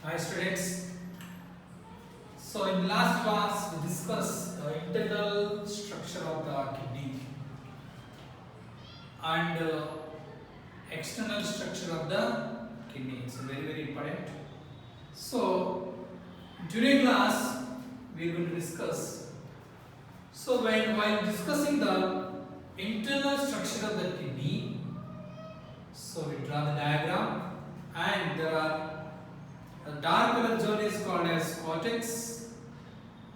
Hi students. So in last class we discussed the internal structure of the kidney and external structure of the kidney. It's very important. So today class we are going to discuss. So while discussing the internal structure of the kidney, so we draw the diagram and there are the dark color zone is called as cortex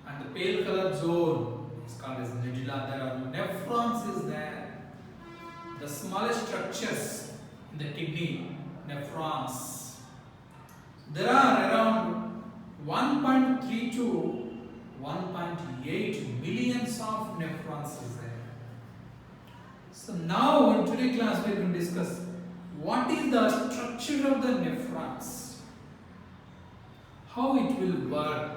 and the pale color zone is called as medulla. There are nephrons is there. The smallest structures in the kidney, nephrons. There are around 1.3 to 1.8 millions of nephrons is there. So now in today's class we are going to discuss what is the structure of the nephrons. How it will work.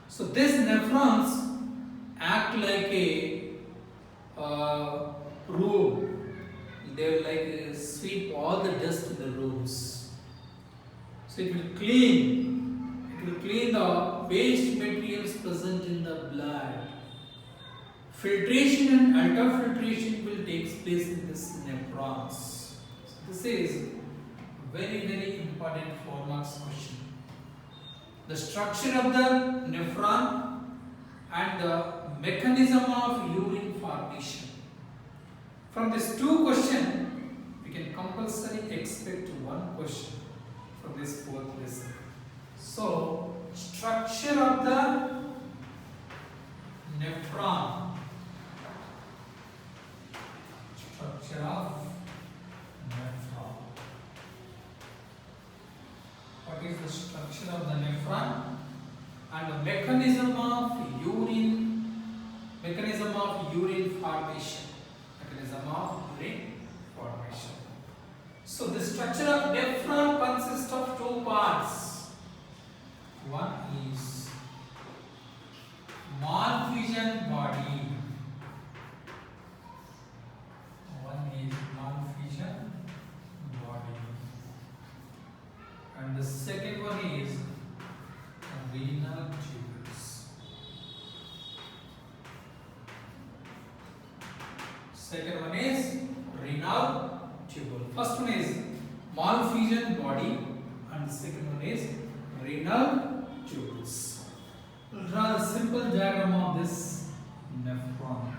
So these nephrons act like a room. They will like sweep all the dust in the rooms. So it will clean. It will clean the waste materials present in the blood. Filtration and ultrafiltration will take place in this nephrons. So this is very important 4 marks question. The structure of the nephron and the mechanism of urine formation. From these 2 questions, we can compulsory expect 1 question from this 4th lesson. So, structure of the nephron. Structure of nephron. What is the structure of the nephron and the mechanism of urine formation. So the structure of nephron consists of 2 parts. One is malfusion body. And the second one is renal tubules. Second one is renal tubule. First one is malfusion body and the second one is renal tubules. We'll draw a simple diagram of this nephron.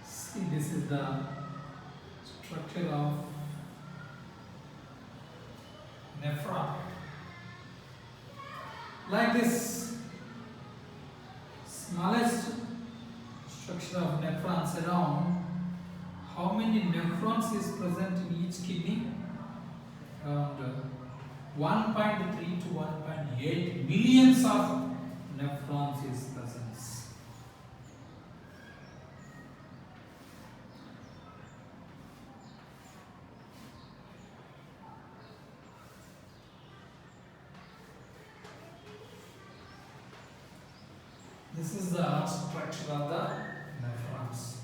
See, this is the structure of nephron. Like this, smallest structure of nephrons around. How many nephrons is present in each kidney? Around 1.3 to 1.8 millions of nephrons is present. This is the structure of the nephrons.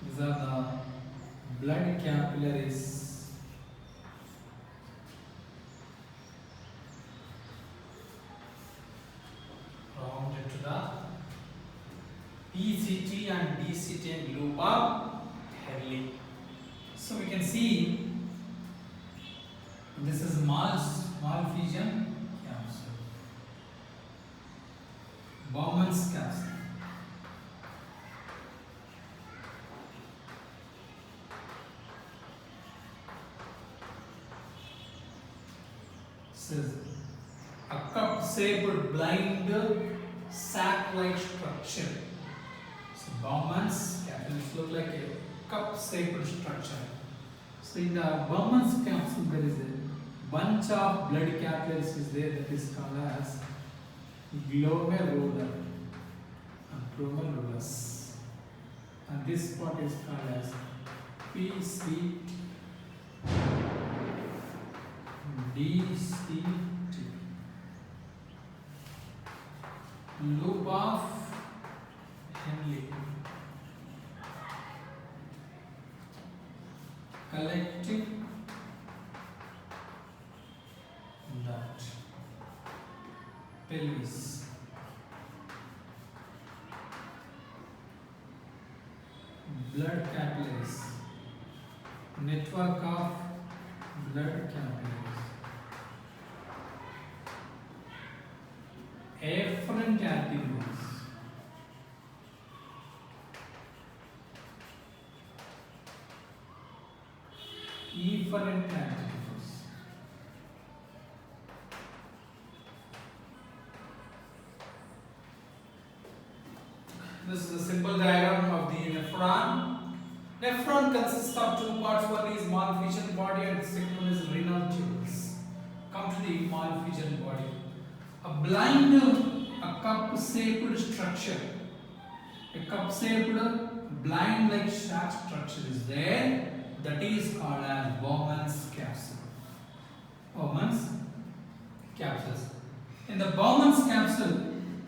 These are the blood capillaries. PCT and loop of Henle. So we can see this is Malpighian capsule, Bowman's capsule. This is a cup-shaped blind sac-like structure. So Bowman's capsules look like a cup-shaped structure. So in the Bowman's capsule there is a bunch of blood capillaries is there that is called as glomerular and glomerulus, and this part is called as PCT, DCT, loop of Henle, collecting duct, pelvis, blood capillaries, network of blood capillaries, afferent arterioles, efferent arterioles, this is a simple diagram of the nephron. Nephron consists of two parts. One is Malpighian body and the second one is renal tubules. Come to the Malpighian body. A blind, a cup-shaped structure. A cup-shaped blind-like sac structure is there. That is called as Bowman's capsule. Bowman's capsules. In the Bowman's capsule,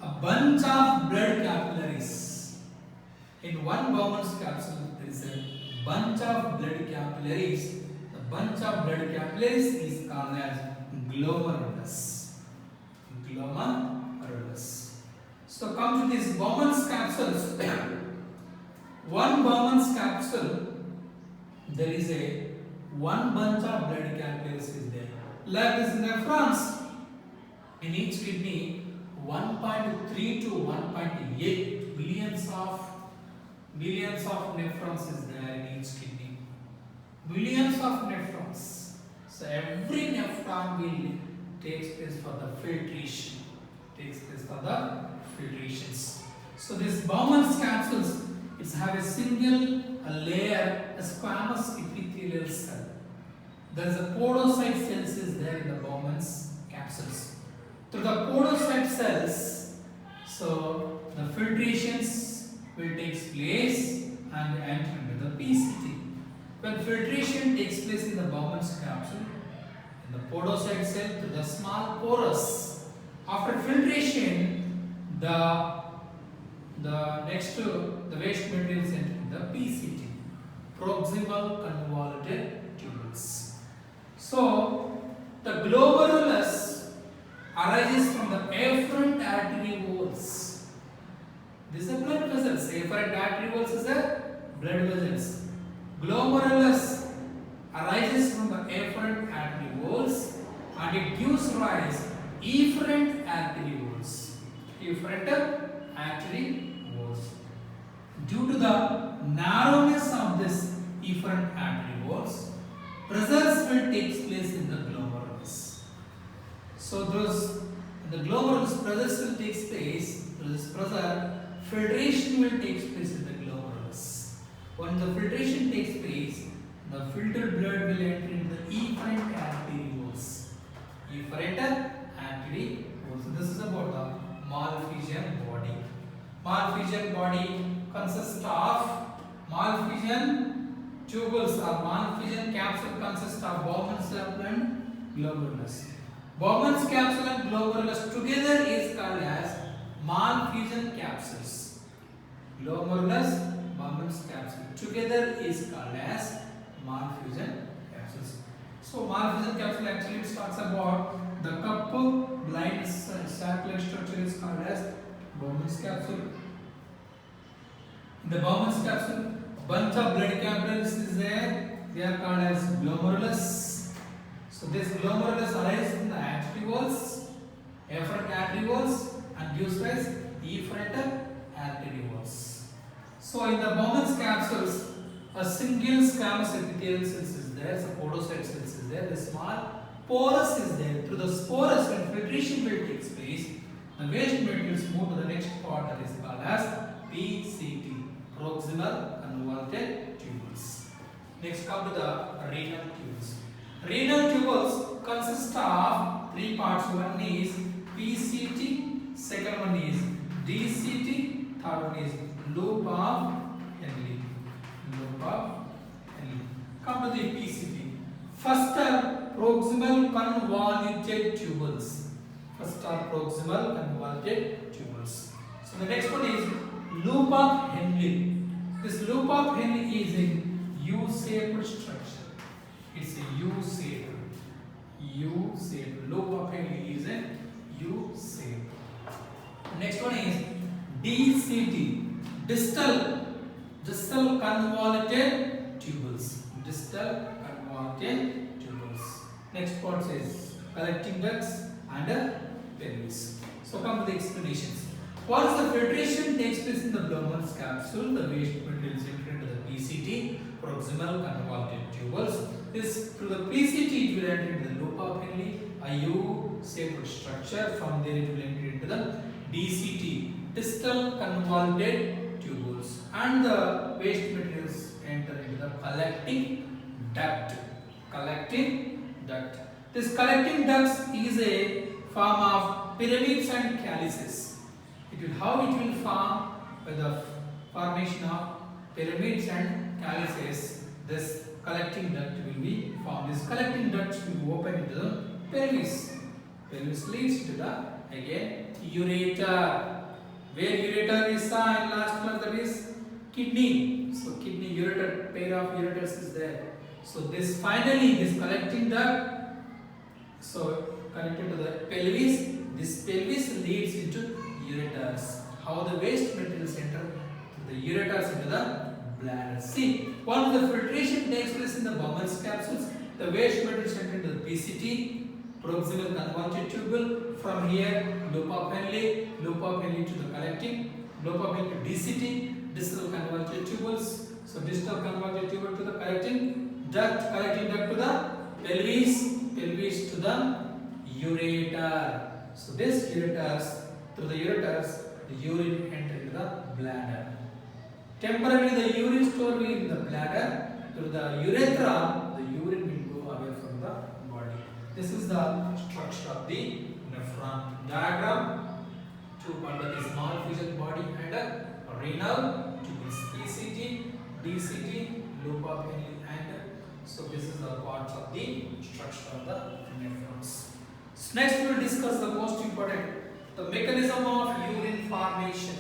a bunch of blood capillaries. In one Bowman's capsule, there is a bunch of blood capillaries. The bunch of blood capillaries is called as glomerulus. Glomerulus. So come to this Bowman's capsules. One Bowman's capsule, there is a one bunch of blood capillaries is there. Like this nephrons, in each kidney 1.3 to 1.8 billions of nephrons is there in each kidney. Billions of nephrons. So every nephron will takes place for the filtration. So this Bowman's capsules, it have a single layer, a squamous epithelial cell. There is a podocyte cells is there in the Bowman's capsules. Through the podocyte cells, so the filtrations will take place and enter into the PCT. When filtration takes place in the Bowman's capsule, in the podocyte cell to the small porous, after filtration, the waste material is entered in the PCT, proximal convoluted tubules. So the glomerulus arises from the afferent arterioles. These are blood vessels. Afferent arterioles is a blood vessels. Glomerulus arises from the afferent arterioles and it gives rise efferent arterioles. Efferent arterioles. Due to the narrowness of this efferent arterioles, pressures will take place in the glomerulus. So the glomerulus pressures will take place. This pressure, filtration will take place in the glomerulus. When the filtration takes place, the filtered blood will enter into the efferent arterioles. Efferent arterioles. So this is about the Malpighian body. Malpighian body consists of Malpighian tubules or Malpighian capsule consists of Bowman's capsule and glomerulus. Bowman's capsule and glomerulus together is called as Malpighian capsules. Glomerulus, Bowman's capsule together is called as Malpighian capsules. So Malpighian capsule actually talks about the cup blind sac-like structure is called as Bowman's capsule. In the Bowman's capsule, bunch of blood capillaries is there. They are called as glomerulus. So this glomerulus arises in the arterioles, afferent arterioles, and gives rise efferent arterioles. So in the Bowman's capsules, a single squamous epithelial cells is there, so podocyte cells is there, the small porous is there. Through the sporus, when filtration will takes place, the waste materials move to the next part that is called as PCT, proximal convoluted tubules. Next come to the renal tubules. Renal tubules consist of three parts. One is PCT, second one is DCT, third one is loop of Henle. Loop of Henle. Come to the PCT. First are proximal convoluted tubules. First are proximal convoluted tubules. So the next one is loop of Henle. This loop of Henle is in U-shaped structure. It's a U-shaped. U-shaped. Loop of Henle is in U-shaped. Next one is DCT. Distal convoluted tubules. Distal convoluted tubules. Next part is collecting ducts and pelvis. So come to the explanations. Once the filtration takes place in the Bowman's capsule, the waste materials enter into the PCT, proximal convoluted tubules. This through the PCT it will enter into the loop of Henle, a U-shaped structure. From there it will enter into the DCT, distal convoluted tubules, and the waste materials enter into the collecting duct. Collecting duct. This collecting ducts is a form of pyramids and calyces. How it will form by the formation of pyramids and calyces. This collecting duct will be formed. This collecting ducts will open into the pelvis. Pelvis leads to the again ureter. Where ureter is saw in last class, that is kidney. So kidney ureter, pair of ureters is there. So this finally this collecting duct connected to the pelvis. This pelvis leads into ureters. How the waste materials enter the ureters into the bladder. See, once the filtration takes place in the Bowman's capsules, the waste materials enter into the PCT, proximal convoluted tubule. From here, loop of Henle to the collecting, loop of Henle to DCT, distal convoluted tubules. So distal convoluted tubule to the collecting duct to the pelvis to the ureter. So this ureters, through the ureters, the urine enter into the bladder. Temporarily the urine store will be in the bladder. Through the urethra, the urine will go away from the body. This is the structure of the nephron. Diagram. Two parts, that is small fission body and a renal tubules. PCT, DCT, loop of Henle, and so this is the parts of the structure of the nephrons. So next we will discuss the most important, the mechanism of urine formation.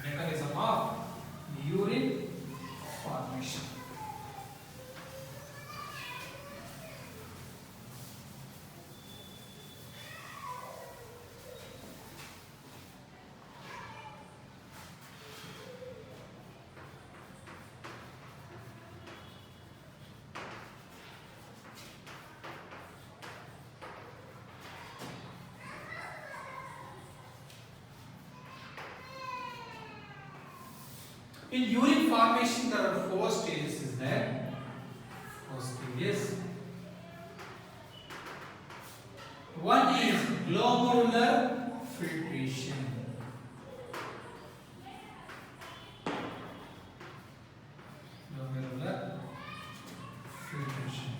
Mechanism of urine formation. In urine formation, there are four stages. Is there? Four stages. One is glomerular filtration. Glomerular filtration.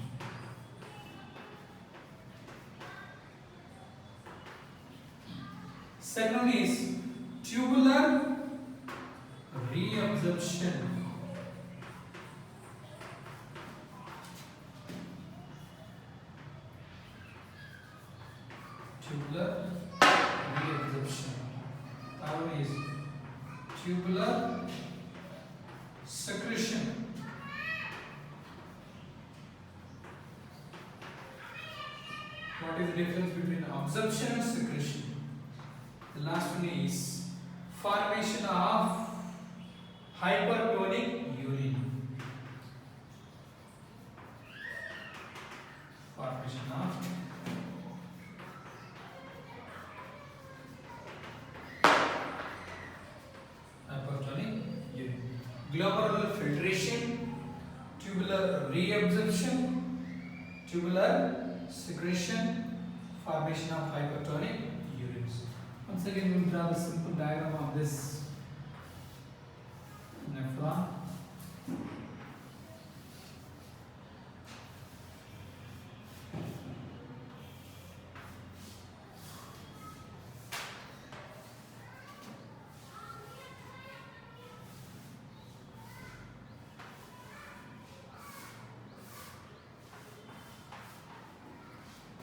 Second one is tubular reabsorption. Tubular reabsorption. Third one is tubular secretion. What is the difference between absorption and secretion? The last one is formation of hypertonic urine. Formation of hypertonic urine. Glomerular filtration, tubular reabsorption, tubular secretion, formation of hypertonic urines. Once again, we will draw the simple diagram of this nephron.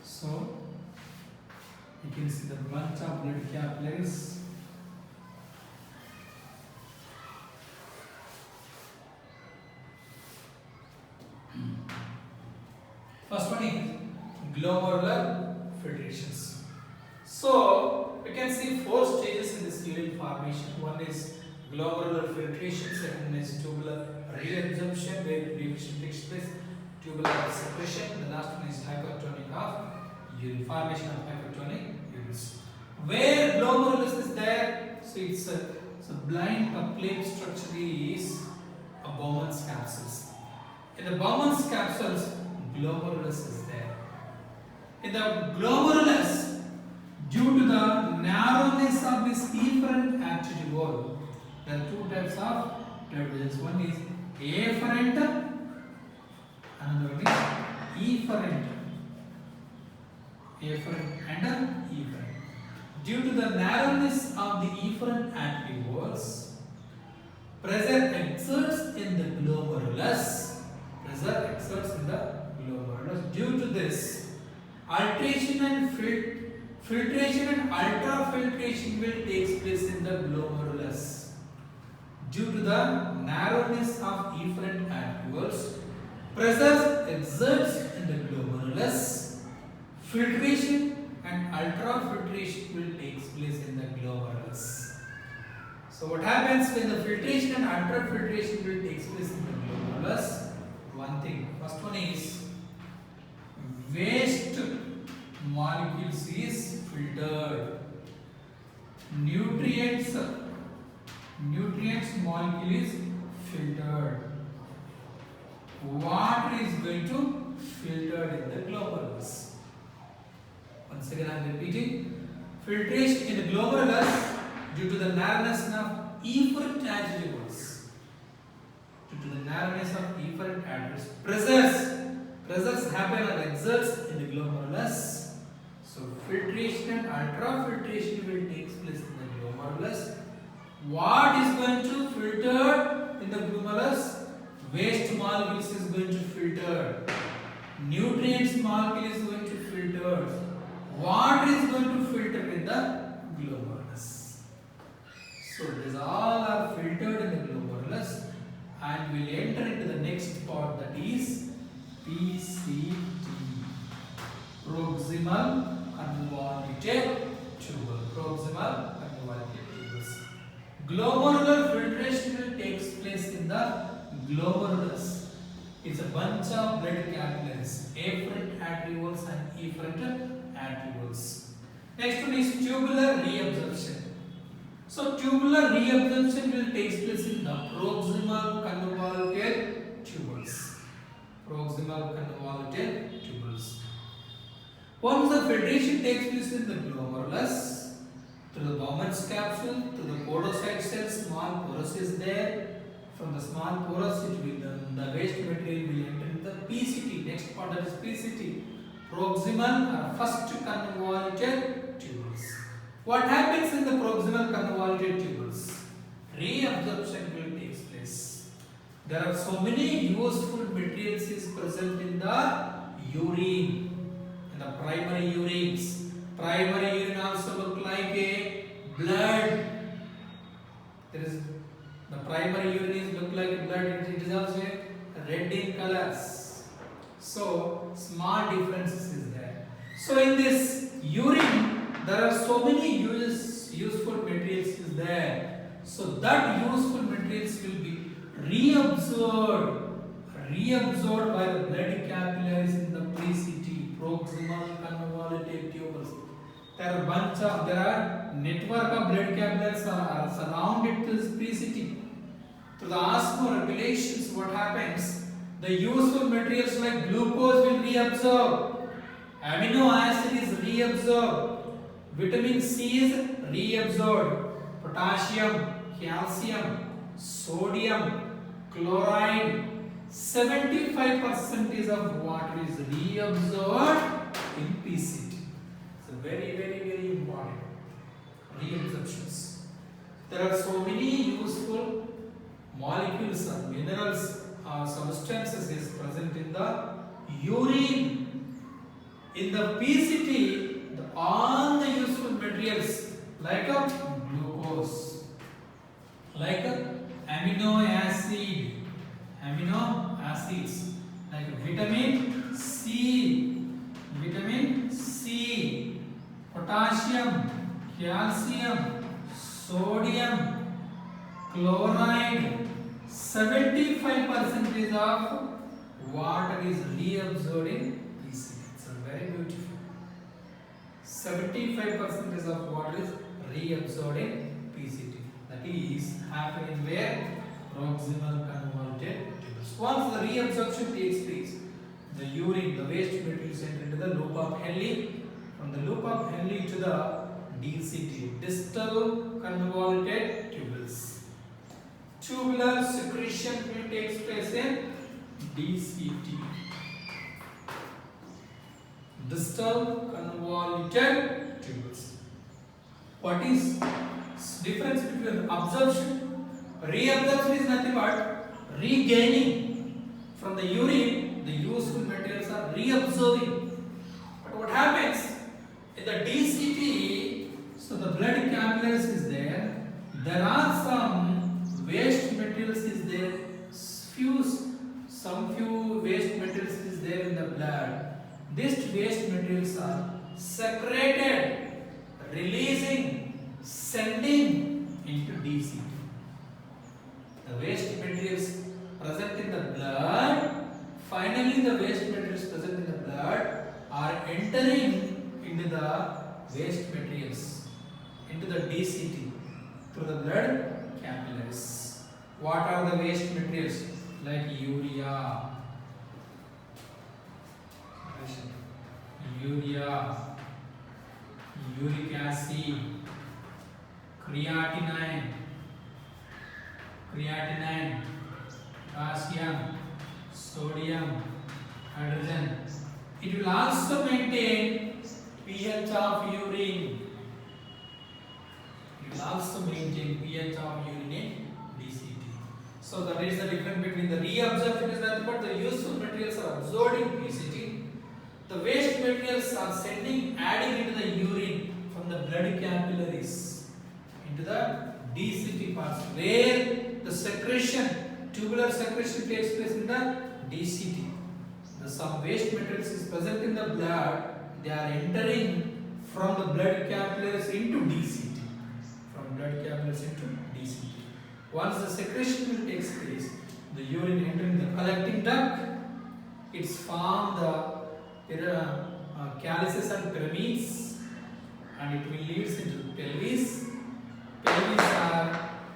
So, you can see the bunch of blood capillaries. First one is glomerular filtrations. So, we can see four stages in this urine formation. One is glomerular filtration, second is tubular reabsorption, where reabsorption takes place, tubular secretion, the last one is hypertonic of urine, formation of hypertonic urines. Where glomerulus is there, so it's a blind complete structure is a Bowman's capsules. In the Bowman's capsules, glomerulus is there. In the glomerulus, due to the narrowness of this efferent arteriole, there are two types of blood vessels. One is afferent, another one is efferent. Afferent and efferent. Due to the narrowness of the efferent arterioles, pressure exerts in the glomerulus. Pressure exerts in the glomerulus. Due to this, alteration and filtration and ultrafiltration will take place in the glomerulus. Due to the narrowness of efferent arterioles, pressure exerts in the glomerulus. Filtration and ultrafiltration will take place in the glomerulus. So what happens when the filtration and ultrafiltration will take place in the glomerulus? One thing. First one is waste molecules is filtered. Nutrients molecule is filtered. Water is going to filtered in the glomerulus. Once again I am repeating. Filtration in the glomerulus due to the narrowness of efferent arterioles. Due to the narrowness of efferent arterioles. Pressures happen or exerts in the glomerulus. So filtration and ultrafiltration will take place in the glomerulus. What is going to filter in the glomerulus? Waste molecules is going to filter. Nutrients molecule is going to filter. Water is going to filter in the glomerulus. So these all are filtered in the glomerulus and will enter into the next part, that is PCT, proximal convoluted tubule. Proximal convoluted tubules. Glomerular filtration will take place in the glomerulus. It's a bunch of blood capillaries, afferent arterioles and efferent arterioles. Next one is tubular reabsorption. So tubular reabsorption will take place in the proximal convoluted tubules. Proximal convoluted tubules. Once the filtration takes place in the glomerulus, through the Bowman's capsule, to the podocyte cells, small porous is there. From the small porous, the waste material will enter in the PCT. Next part, that is PCT, proximal or first convoluted tubules. What happens in the proximal convoluted tubules? Reabsorption will take place. There are so many useful materials is present in the urine, in the primary urines. Primary urine also look like a blood. There is the primary urine is look like blood. It is also red in colors. So small differences is there. So in this urine, there are so many uses useful materials is there. So that useful materials will be reabsorbed by the blood capillaries in the PCT, proximal convoluted tubules. There are network of blood capillaries are surrounded to this PCT. Through the osmoregulations, what happens? The useful materials like glucose will reabsorb, amino acid is reabsorbed, vitamin C is reabsorbed, potassium, calcium, sodium, chloride, 75% of water is reabsorbed in PCT. So very important. Reabsorptions. There are so many useful molecules or minerals or substances is present in the urine. In the PCT, all the useful materials like glucose, like amino acids, like vitamin C, potassium, calcium, sodium, chloride, 75% of water is reabsorbed in PCT. It's very beautiful. 75% of water is reabsorbed in PCT. That is happening where? Proximal convoluted tubules. Once the reabsorption takes place, the urine, the waste materials enter into the loop of Henle. From the loop of Henle to the DCT, distal convoluted tubules. Tubular secretion will take place in DCT. Distal convoluted tubules. What is difference between absorption? Reabsorption is nothing but regaining from the urine. The useful materials are reabsorbing. But what happens in the DCT? So the blood capillaries is there. There are some waste materials is there. Few waste materials is there in the blood. These waste materials are secreted, releasing, sending into DCT. The waste materials present in the blood, finally the waste materials present in the blood are entering into the waste materials, into the DCT through the blood capillaries. What are the waste materials? Like urea, uric acid, creatinine, potassium, sodium, hydrogen. It will also maintain pH of urine. It will also maintain pH of urine in DCT. So that is the difference between the reabsorption is nothing but the useful materials are absorbed in PCT. The waste materials are adding into the urine from the blood capillaries into the DCT parts where the secretion, tubular secretion takes place in the DCT. Some waste materials is present in the blood, they are entering from the blood capillaries into DCT. From blood capillaries into DCT. Once the secretion will take place, the urine entering the collecting duct, it's formed the calyces and pyramids, and it will leads into pelvis. Pelvis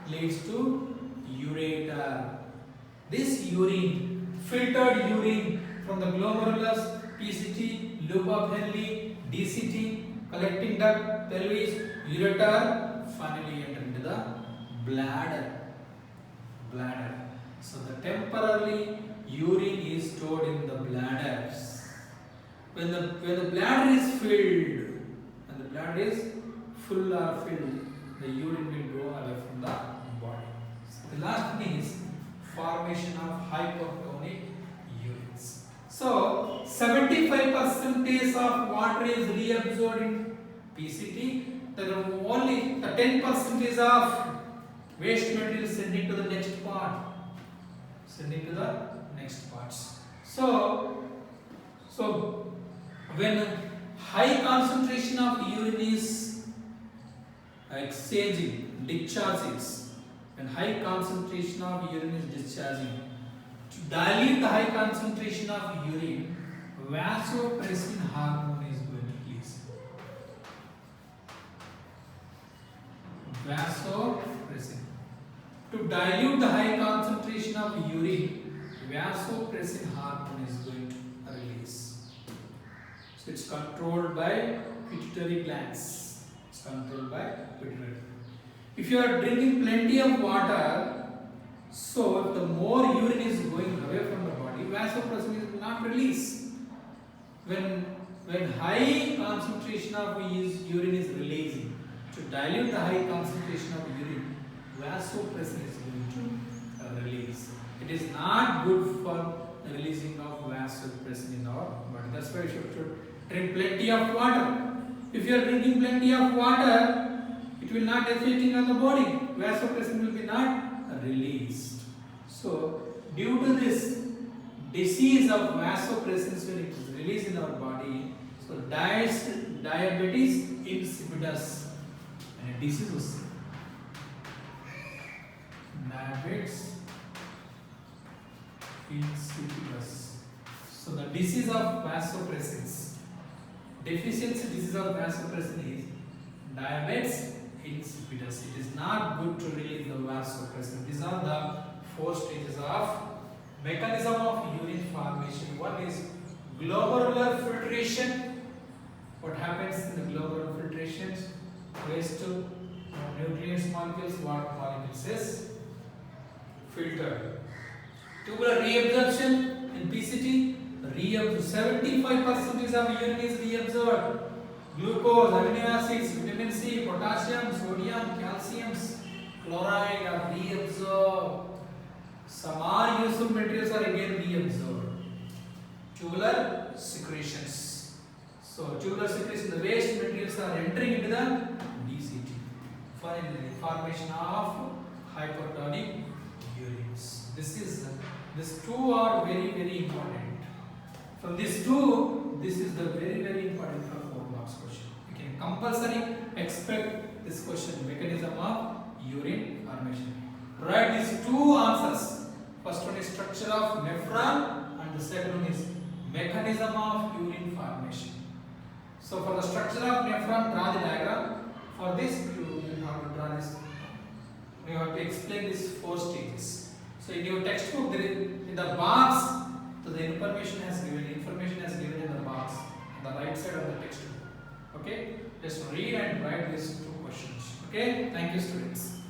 leads to ureter. This urine, filtered urine from the glomerulus, PCT, loop of Henle, DCT, collecting duct, pelvis, ureter, finally enter into the bladder. So the temporarily urine is stored in the bladders. When the bladder is filled, when the bladder is full or filled, the urine will go away from the body. So the last thing is formation of hypertonic urines. So 75% of water is reabsorbed in PCT. There are only the 10% of waste material sending to the next part. So when high concentration of urine is exchanging, discharges. When high concentration of urine is discharging, to dilute the high concentration of urine, vasopressin hormone is going to release. Vasopressin. To dilute the high concentration of urine, vasopressin hormone is going to release. So it's controlled by pituitary glands. It's controlled by pituitary. If you are drinking plenty of water, so if the more urine is going away from the body, vasopressin is not released. When high concentration of urine is releasing, to dilute the high concentration of urine, vasopressin is going to release. It is not good for the releasing of vasopressin in our body. That's why you should drink plenty of water. If you are drinking plenty of water, it will not affecting on the body. Vasopressin will be not released. So, due to this disease of vasopressin when it is released in our body, so diabetes insipidus and disease was diabetes insipidus. So the disease of vasopressins, deficiency disease of vasopressin is diabetes insipidus. It is not good to release the vasopressin. These are the 4 stages of mechanism of urine formation. One is glomerular filtration. What happens in the glomerular filtration? Waste nutrients molecules, water molecules is filtered. Tubular reabsorption in PCT, 75% of urine is reabsorbed. Glucose, amino acids, vitamin C, potassium, sodium, calcium, chloride are reabsorbed. Some are useful materials are again reabsorbed. Tubular secretions. So tubular secretions, the waste materials are entering into the DCT for the formation of hypertonic urines. These two are very important. From these two, this is the very important for 4 marks question. You can compulsory expect this question, mechanism of urine formation. Write these 2 answers. First one is structure of nephron and the second one is mechanism of urine formation. So for the structure of nephron, draw the diagram. For this, you have to draw this. You have to explain these 4 stages. So in your textbook, there is in the box, so the information has given in the box on the right side of the textbook. Okay, just read and write these 2 questions. Okay, thank you, students.